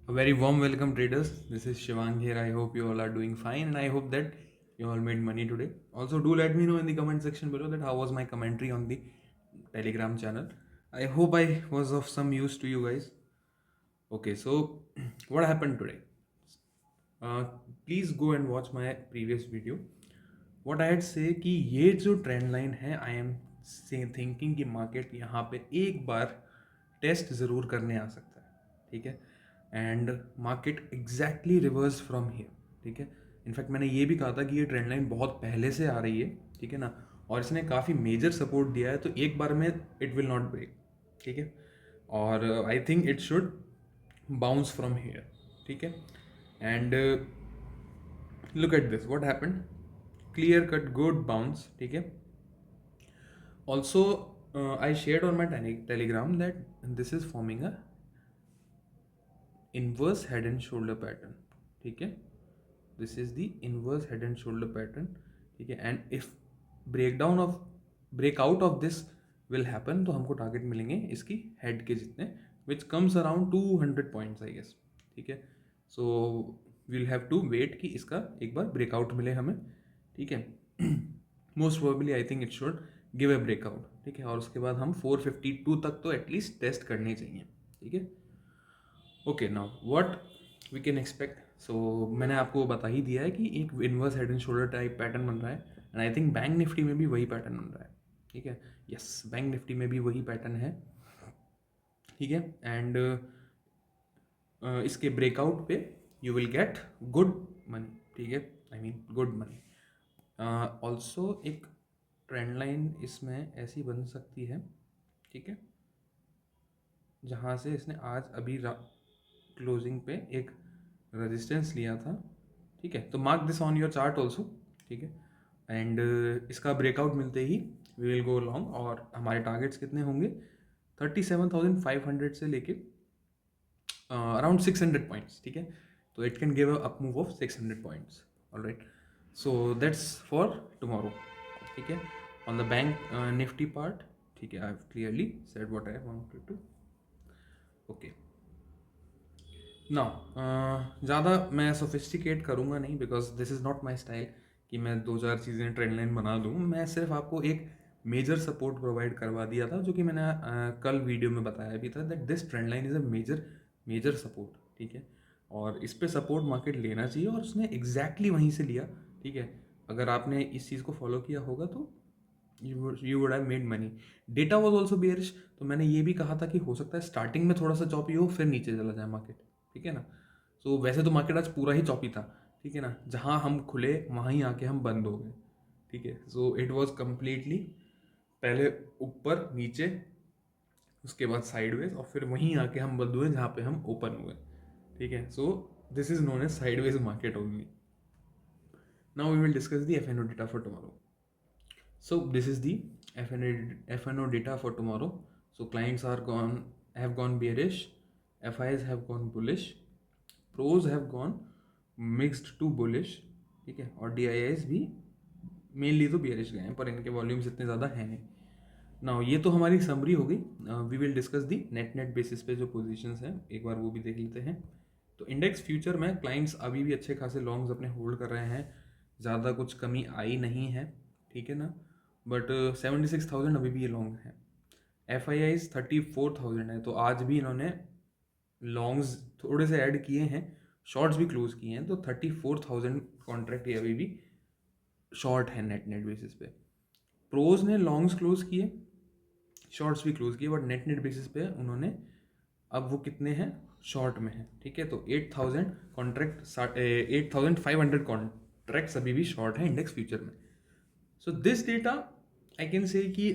A very warm welcome, traders. This is Shivang here. I hope you all are doing fine, and I hope that you all made money today. Also, do let me know in the comment section below that how was my commentary on the Telegram channel. I hope I was of some use to you guys. Okay, so what happened today? Uh, Please go and watch my previous video. What I had say कि ये जो trend line है, I am thinking कि market यहाँ पे एक बार test ज़रूर करने आ सकता है, ठीक है. And market exactly reverse from here, ठीक है. इनफैक्ट मैंने ये भी कहा था कि ये ट्रेंड लाइन बहुत पहले से आ रही है, ठीक है ना, और इसने काफ़ी मेजर सपोर्ट दिया है, तो एक बार में इट विल नॉट ब्रेक, ठीक है. और I think it should bounce from here, ठीक है. And look at this what happened. Clear cut good bounce, ठीक है. Also, I shared on my telegram that this is forming a inverse head and shoulder pattern, ठीक है. This is the inverse head and shoulder pattern, ठीक है. And if breakout of this will happen, तो हमको target मिलेंगे इसकी head के जितने, which comes around 200 points I guess, ठीक है. So we'll have to wait कि इसका एक बार ब्रेकआउट मिले हमें, ठीक है. Most probably I think it should give a breakout, ठीक है. और उसके बाद हम 452 तक तो एटलीस्ट टेस्ट करने चाहिए, ठीक है. Okay, now what we can expect. So मैंने आपको बता ही दिया है कि एक inverse head and shoulder type pattern बन रहा है, and I think bank Nifty में भी वही पैटर्न बन रहा है, ठीक है. यस, बैंक निफ्टी में भी वही पैटर्न है, ठीक है. एंड इसके ब्रेकआउट पे you will get good money, ठीक है. I mean good money. Also एक ट्रेंड लाइन इसमें ऐसी बन सकती है, ठीक है, जहाँ से इसने आज अभी क्लोजिंग पे एक रेजिस्टेंस लिया था, ठीक है. तो mark this on your chart also, ठीक है. एंड इसका ब्रेकआउट मिलते ही वी विल गो लॉन्ग, और हमारे टारगेट्स कितने होंगे, 37,500 से लेके अराउंड 600 पॉइंट्स, ठीक है. तो it can give a up move of 600 points. Alright, so that's for tomorrow, ठीक है. On the bank Nifty part, ठीक है, I have clearly said what I wanted to. Okay, now ज़्यादा मैं सोफिस्टिकेट करूँगा नहीं, because this is not my style कि मैं दो चार चीज़ें ट्रेंड लाइन बना दूँ. मैं सिर्फ आपको एक मेजर सपोर्ट प्रोवाइड करवा दिया था, जो कि मैंने कल वीडियो में बताया भी था, that this trend line is a major support, ठीक है. और इस पे सपोर्ट मार्केट लेना चाहिए, और उसने एग्जैक्टली वहीं से लिया, ठीक है. अगर आपने इस चीज़ को फॉलो किया होगा तो you would have made money. Data was also bearish, तो मैंने ये भी कहा था कि हो सकता है स्टार्टिंग में थोड़ा सा चॉपी हो, फिर नीचे चला जाए मार्केट, ठीक है ना. सो वैसे तो मार्केट आज पूरा ही चॉपी था, ठीक है ना. जहाँ हम खुले वहाँ ही आके हम बंद हो गए, ठीक है. सो इट वॉज कम्प्लीटली पहले ऊपर नीचे, उसके बाद साइडवेज, और फिर वहीं आके हम बंद हुए जहाँ पे हम ओपन हुए, ठीक है. So this is known as sideways market only. Now we will discuss the FNO data for tomorrow. So this is the FNO data for tomorrow. So clients have gone bearish, FIs have gone bullish, pros have gone mixed to bullish, ठीक है. और DIIs भी mainly तो bearish गए हैं, पर इनके volumes इतने ज़्यादा हैं नहीं. नाउ ये तो हमारी समरी हो गई. We will discuss the net basis पे जो पोजीशंस हैं, एक बार वो भी देख लेते हैं. तो इंडेक्स फ्यूचर में क्लाइंट्स अभी भी अच्छे खासे लॉन्ग्स अपने होल्ड कर रहे हैं, ज़्यादा कुछ कमी आई नहीं है, ठीक है ना. बट 76,000 अभी भी ये लॉन्ग है. FIIs 34,000 है, तो आज भी इन्होंने लॉन्ग्स थोड़े से ऐड किए हैं, शॉर्ट्स भी क्लोज किए हैं, तो 34,000 कॉन्ट्रैक्ट ये अभी भी शॉर्ट है नेट बेसिस पे. प्रोज ने लॉन्ग्स क्लोज किए, शॉर्ट्स भी क्लोज किए, बट नेट बेसिस पे उन्होंने अब वो कितने हैं, शॉर्ट में है, ठीक है. तो 8,000 कॉन्ट्रैक्ट 8,500 कॉन्ट्रैक्ट्स अभी भी शॉर्ट है इंडेक्स फ्यूचर में. So this data I can say कि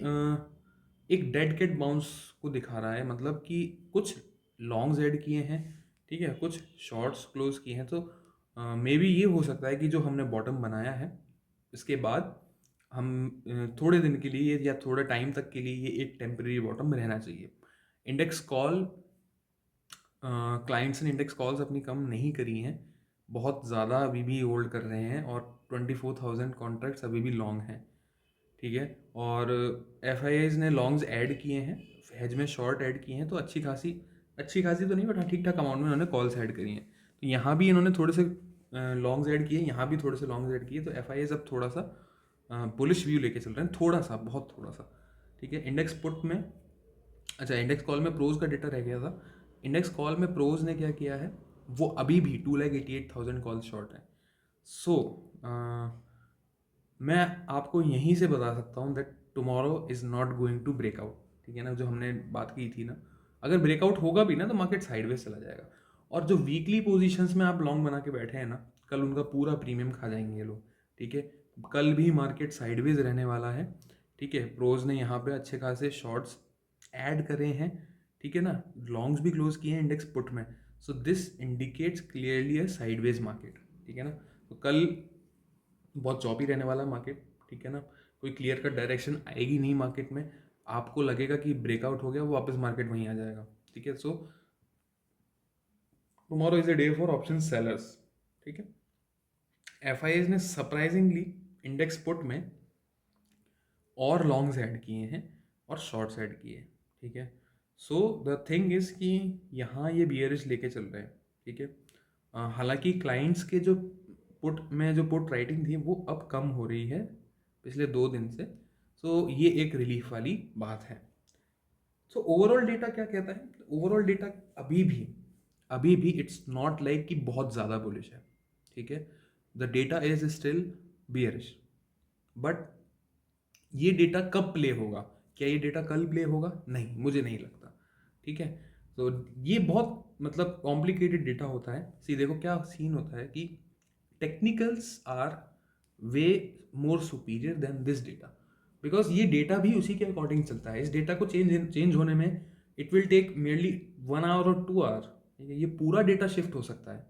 एक डेड कैट बाउंस को दिखा रहा है, मतलब कि कुछ लॉन्ग्स ऐड किए हैं, ठीक है, कुछ शॉर्ट्स क्लोज किए हैं. तो मे बी ये हो सकता है कि जो हमने बॉटम बनाया है, इसके बाद हम थोड़े दिन के लिए या थोड़े टाइम तक के लिए ये एक टेम्परेरी बॉटम रहना चाहिए. इंडेक्स कॉल क्लाइंट्स ने इंडेक्स कॉल्स अपनी कम नहीं करी हैं, बहुत ज़्यादा अभी भी होल्ड कर रहे हैं, और 24,000 कॉन्ट्रैक्ट्स अभी भी लॉन्ग हैं, ठीक है. और FIIs ने लॉन्ग्स ऐड किए हैं, हेज में शॉर्ट ऐड किए हैं, तो अच्छी खासी अच्छी खासी तो नहीं, बट हाँ ठीक ठाक अमाउंट में इन्होंने कॉल्स ऐड करी हैं। तो यहाँ भी इन्होंने थोड़े से लॉन्ग्स ऐड किए, यहाँ भी थोड़े से लॉन्ग्स ऐड किए, तो एफ आई अब थोड़ा सा बुलिश व्यू लेके चल रहे हैं, थोड़ा सा, बहुत थोड़ा सा। ठीक है, इंडेक्स पुट में, अच्छा इंडेक्स कॉल में प्रोज का डेटा रह गया था। इंडेक्स कॉल में प्रोज ने क्या किया है, वो अभी भी 2,88,000 कॉल शॉर्ट है। सो मैं आपको यहीं से बता सकता हूँ that tomorrow is not going to breakout. ठीक है ना, जो हमने बात की थी ना, अगर ब्रेकआउट होगा भी ना तो मार्केट साइडवेज चला जाएगा। और जो वीकली पोजीशंस में आप लॉन्ग बना के बैठे हैं ना, कल उनका पूरा प्रीमियम खा जाएंगे ये लोग। ठीक है, कल भी मार्केट साइडवेज रहने वाला है। ठीक है, प्रोज ने यहाँ पे अच्छे खासे शॉर्ट्स ऐड करे हैं। ठीक है ना, लॉन्ग्स भी क्लोज किए हैं इंडेक्स पुट में। So this indicates clearly a sideways market. ठीक है ना, तो कल बहुत चौपी रहने वाला है मार्केट। ठीक है ना, कोई क्लियर कट डायरेक्शन आएगी नहीं मार्केट में। आपको लगेगा कि ब्रेकआउट हो गया, वो वापस मार्केट वहीं आ जाएगा। ठीक है, so tomorrow is a day for option sellers. ठीक है, एफ ने सरप्राइजिंगली इंडेक्स पुट में और लॉन्ग्स ऐड किए हैं और शॉर्ट्स ऐड किए हैं। ठीक है, सो द थिंग इज कि यहाँ ये बियरिश लेके चल रहे हैं। ठीक है, हालांकि क्लाइंट्स के जो पुट में जो पुट राइटिंग थी वो अब कम हो रही है पिछले 2 दिन से। सो ये एक रिलीफ वाली बात है। सो ओवरऑल डेटा क्या कहता है, ओवरऑल डेटा अभी भी इट्स नॉट लाइक कि बहुत ज़्यादा बुलिश है। ठीक है, the data is still bearish, but ये डेटा कब प्ले होगा, क्या ये डेटा कल प्ले होगा, नहीं, मुझे नहीं लगता। ठीक है, तो ये बहुत मतलब कॉम्प्लिकेटेड डेटा होता है। सी देखो क्या सीन होता है कि technicals are way more superior than this data, because ये डेटा भी उसी के अकॉर्डिंग चलता है। इस डेटा को चेंज होने में it will take merely 1 hour और 2 आवर। ठीक है, ये पूरा डेटा शिफ्ट हो सकता है।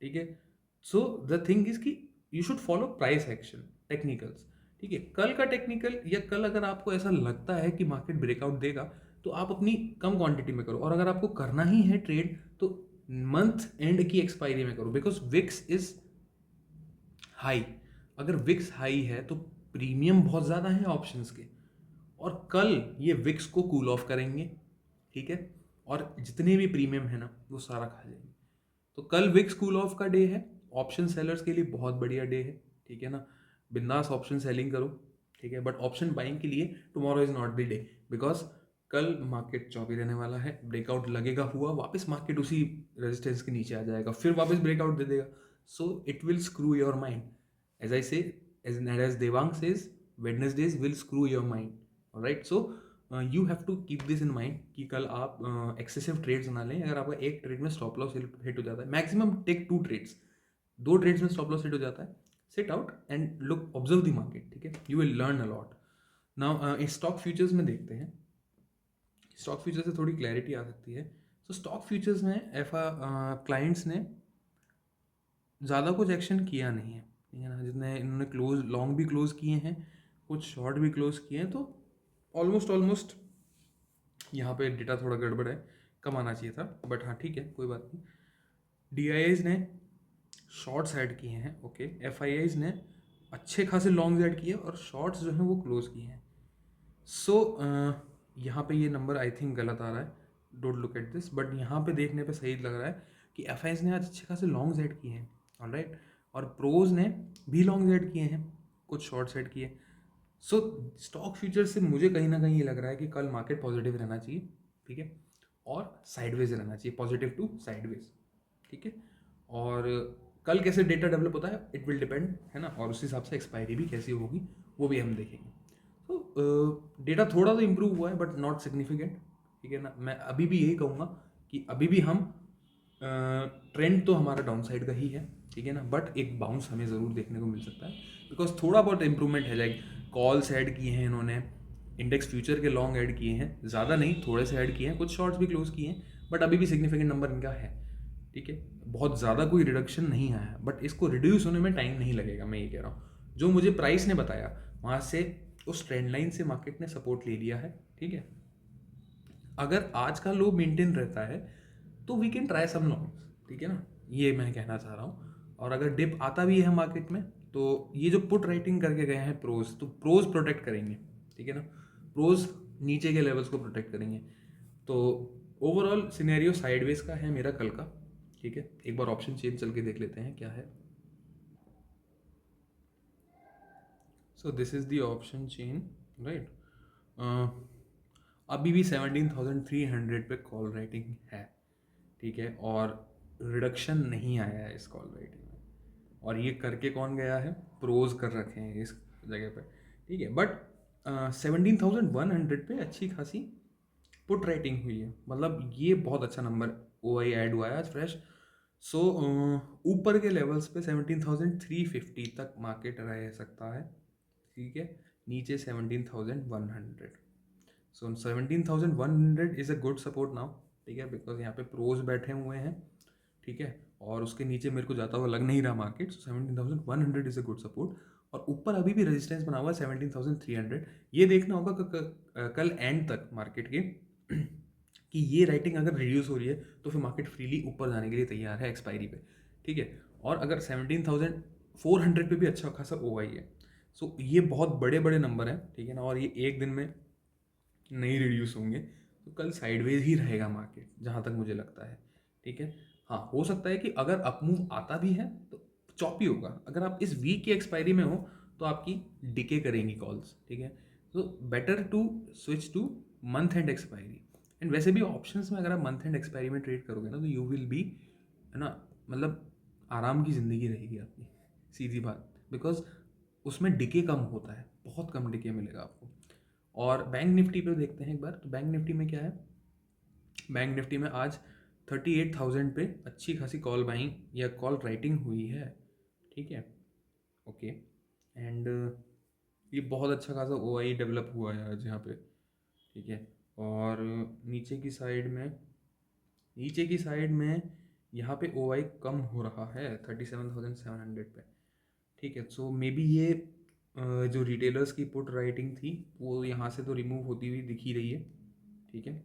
ठीक है, सो द थिंग इज कि you should follow price action technicals. ठीक है, कल का टेक्निकल या कल अगर आपको ऐसा लगता है कि मार्केट ब्रेकआउट देगा तो आप अपनी कम क्वांटिटी में करो, और अगर आपको करना ही है ट्रेड तो मंथ एंड की एक्सपायरी में करो, बिकॉज विक्स इज हाई। अगर विक्स हाई है तो प्रीमियम बहुत ज़्यादा है ऑप्शंस के, और कल ये विक्स को कूल ऑफ करेंगे। ठीक है, और जितने भी प्रीमियम है ना वो सारा खा जाएंगे। तो कल विक्स कूल ऑफ का डे है, ऑप्शन सेलर्स के लिए बहुत बढ़िया डे है। ठीक है ना, बिंदास ऑप्शन सेलिंग करो। ठीक है, बट ऑप्शन बाइंग के लिए tomorrow is not the day, because कल मार्केट चौपी रहने वाला है। ब्रेकआउट लगेगा हुआ, वापस मार्केट उसी रेजिस्टेंस के नीचे आ जाएगा, फिर वापस ब्रेकआउट दे देगा। So it will screw your mind, as I say, as Devang says, Wednesdays will screw your mind. Alright, so you have to keep this in mind कि कल आप एक्सेसिव ट्रेड्स ना लें। अगर आपका एक ट्रेड में स्टॉप लॉस हिट हो जाता है, मैक्सिमम टेक 2 ट्रेड्स, 2 ट्रेड्स में स्टॉप लॉस हिट हो जाता है, sit out and look, observe the market. ठीक है, you will learn a lot. Now stock futures में देखते हैं, स्टॉक फ्यूचर्स से थोड़ी क्लैरिटी आ सकती है। सो स्टॉक फ्यूचर्स में क्लाइंट्स ने ज़्यादा कुछ एक्शन किया नहीं है। ठीक है ना, जितने इन्होंने क्लोज लॉन्ग भी क्लोज किए हैं, कुछ शॉर्ट भी क्लोज किए हैं, तो ऑलमोस्ट यहाँ पे डेटा थोड़ा गड़बड़ है, कम आना चाहिए था, बट हाँ ठीक है, कोई बात नहीं। DIIs ने शॉर्ट्स ऐड किए हैं, ओके। FIIs ने अच्छे खासे लॉन्ग्स ऐड किए और शॉर्ट्स जो हैं वो क्लोज किए हैं। सो यहाँ पे ये नंबर आई थिंक गलत आ रहा है, don't look at this, but यहाँ पे देखने पे सही लग रहा है कि FIs ने आज अच्छे खासे लॉन्ग्स ऐड किए हैं, ऑलराइट, और प्रोज ने भी लॉन्ग्स ऐड किए हैं, कुछ शॉर्ट्स ऐड किए। सो स्टॉक फ्यूचर से मुझे कहीं ना कहीं ये लग रहा है कि कल मार्केट पॉजिटिव रहना चाहिए। ठीक है, और साइडवेज रहना चाहिए, पॉजिटिव टू साइडवेज। ठीक है, और कल कैसे डेटा डेवलप होता है इट विल डिपेंड, है ना, और उस हिसाब से एक्सपायरी भी कैसी होगी वो भी हम देखेंगे। तो डेटा थोड़ा तो इम्प्रूव हुआ है बट नॉट सिग्निफिकेंट। ठीक है ना, मैं अभी भी यही कहूँगा कि अभी भी हम ट्रेंड तो हमारा डाउन साइड का ही है। ठीक है ना, बट एक बाउंस हमें ज़रूर देखने को मिल सकता है, बिकॉज थोड़ा बहुत इम्प्रूवमेंट है। लाइक कॉल्स ऐड किए हैं इन्होंने, इंडेक्स फ्यूचर के लॉन्ग ऐड किए हैं, ज़्यादा नहीं, थोड़े से ऐड किए हैं, कुछ शॉर्ट्स भी क्लोज किए हैं, बट अभी भी सिग्निफिकेंट नंबर इनका है। ठीक है, बहुत ज़्यादा कोई रिडक्शन नहीं आया, बट इसको रिड्यूस होने में टाइम नहीं लगेगा, मैं ये कह रहा हूँ। जो मुझे प्राइस ने बताया वहाँ से, उस ट्रेंड लाइन से मार्केट ने सपोर्ट ले लिया है। ठीक है, अगर आज का लो मेंटेन रहता है तो we can try some longs. ठीक है ना, ये मैं कहना चाह रहा हूँ। और अगर डिप आता भी है मार्केट में तो ये जो पुट राइटिंग करके गए हैं प्रोज, तो प्रोज प्रोटेक्ट करेंगे। ठीक है ना, प्रोज नीचे के लेवल्स को प्रोटेक्ट करेंगे। तो ओवरऑल सिनेरियो साइडवेज का है मेरा कल का, ठीक है। एक बार ऑप्शन चेन चल के देख लेते हैं क्या है। So this is the option chain, right. अभी भी 17,300 पे कॉल राइटिंग है, ठीक है, और रिडक्शन नहीं आया है इस कॉल राइटिंग में। और ये करके कौन गया है, प्रोज कर रखे हैं इस जगह पे, ठीक है। बट 17,100 पे अच्छी खासी पुट राइटिंग हुई है, मतलब ये बहुत अच्छा नंबर ओ आई ऐड हुआ है आज फ्रेश। सो ऊपर के लेवल्स पे 17,350 तक मार्केट रह सकता है, ठीक है। नीचे 17,100। सो 17,100 is a good support now, ठीक है, बिकॉज यहाँ पे प्रोज बैठे हुए हैं, ठीक है। और उसके नीचे मेरे को जाता हुआ लग नहीं रहा market. So 17,100 is a good support. और ऊपर अभी भी रेजिस्टेंस बना हुआ है 17,300। ये देखना होगा कल एंड तक मार्केट के कि ये राइटिंग अगर रिड्यूस हो रही है तो फिर मार्केट फ्रीली ऊपर जाने के लिए तैयार है एक्सपायरी पे, ठीक है। और अगर 17,400 पे भी अच्छा खासा ओ आई है। सो ये बहुत बड़े बड़े नंबर हैं, ठीक है ना, और ये एक दिन में नहीं रिड्यूस होंगे, तो कल साइडवेज ही रहेगा मार्केट जहाँ तक मुझे लगता है, ठीक है। हाँ, हो सकता है कि अगर अप मूव आता भी है तो चॉपी होगा। अगर आप इस वीक की एक्सपायरी में हो तो आपकी डिके करेंगी कॉल्स, ठीक है। तो better to switch to month end expiry. And वैसे भी ऑप्शंस में अगर आप मंथ एंड एक्सपायरी में ट्रेड करोगे ना तो यू विल बी, है ना, मतलब आराम की ज़िंदगी रहेगी आपकी, सीधी बात। बिकॉज उसमें डिके कम होता है, बहुत कम डिके मिलेगा आपको। और बैंक निफ्टी पे देखते हैं एक बार, तो बैंक निफ्टी में क्या है, बैंक निफ्टी में आज 38,000 पे अच्छी खासी कॉल बाइंग या कॉल राइटिंग हुई है, ठीक है, ओके। एंड ये बहुत अच्छा खासा ओ आई डेवलप हुआ है आज यहाँ पे, ठीक है। और नीचे की साइड में यहाँ पे ओ आई कम हो रहा है 37,700 पे, ठीक है। सो मे बी ये जो रिटेलर्स की पुट राइटिंग थी वो यहाँ से तो रिमूव होती हुई दिख ही रही है, ठीक है।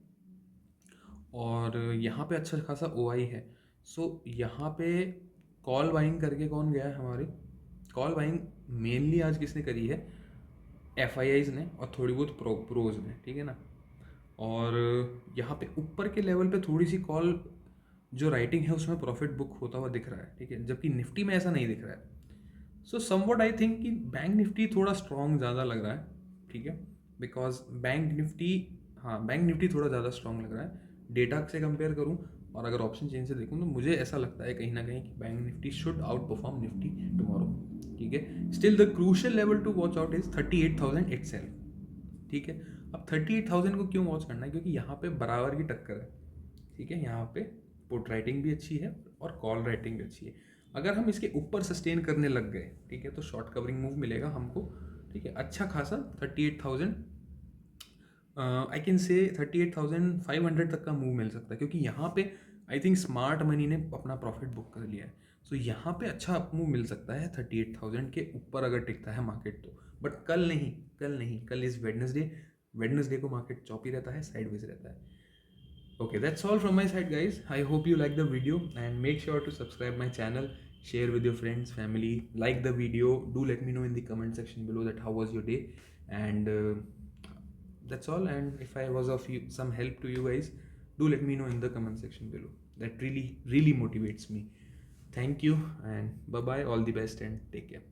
और यहाँ पे अच्छा खासा ओ आई है। सो यहाँ पे कॉल बाइंग करके कौन गया है हमारे, कॉल बाइंग मेनली आज किसने करी है, एफ आई आईज ने और थोड़ी बहुत प्रोज ने, ठीक है ना। और यहाँ पे ऊपर के लेवल पे थोड़ी सी कॉल जो राइटिंग है उसमें प्रॉफिट बुक होता हुआ दिख रहा है, ठीक है, जबकि निफ्टी में ऐसा नहीं दिख रहा है। सो समवट आई थिंक कि बैंक निफ्टी थोड़ा स्ट्रॉन्ग ज़्यादा लग रहा है, ठीक है, बिकॉज बैंक निफ्टी, हाँ बैंक निफ्टी थोड़ा ज़्यादा स्ट्रॉन्ग लग रहा है डेटा से कंपेयर करूँ। और अगर ऑप्शन चेंज से देखूँ तो मुझे ऐसा लगता है कहीं ना कहीं कि bank Nifty should outperform Nifty tomorrow, ठीक है। Still the crucial level to watch out is 38,000 itself, ठीक है। अब 38,000 को क्यों वॉच करना है, क्योंकि यहाँ पे बराबर की टक्कर है, ठीक है। यहाँ पे पुट राइटिंग भी अच्छी है और कॉल राइटिंग भी अच्छी है। अगर हम इसके ऊपर सस्टेन करने लग गए, ठीक है, तो शॉर्ट कवरिंग मूव मिलेगा हमको, ठीक है, अच्छा खासा 38,000, आई कैन से 38,500 तक का मूव मिल सकता है, क्योंकि यहाँ पे आई थिंक स्मार्ट मनी ने अपना प्रॉफिट बुक कर लिया है। सो यहाँ पे अच्छा अप मूव मिल सकता है 38,000 के ऊपर अगर टिकता है मार्केट तो। बट कल इज वेडनेसडे, वेडनेसडे को मार्केट चौपी रहता है, साइडवेज रहता है। Okay, that's all from my side, guys. I hope you like the video and make sure to subscribe my channel, share with your friends, family, like the video. Do let me know in the comment section below that how was your day, and that's all. And if I was of some help to you guys, do let me know in the comment section below. That really motivates me. Thank you and bye bye. All the best and take care.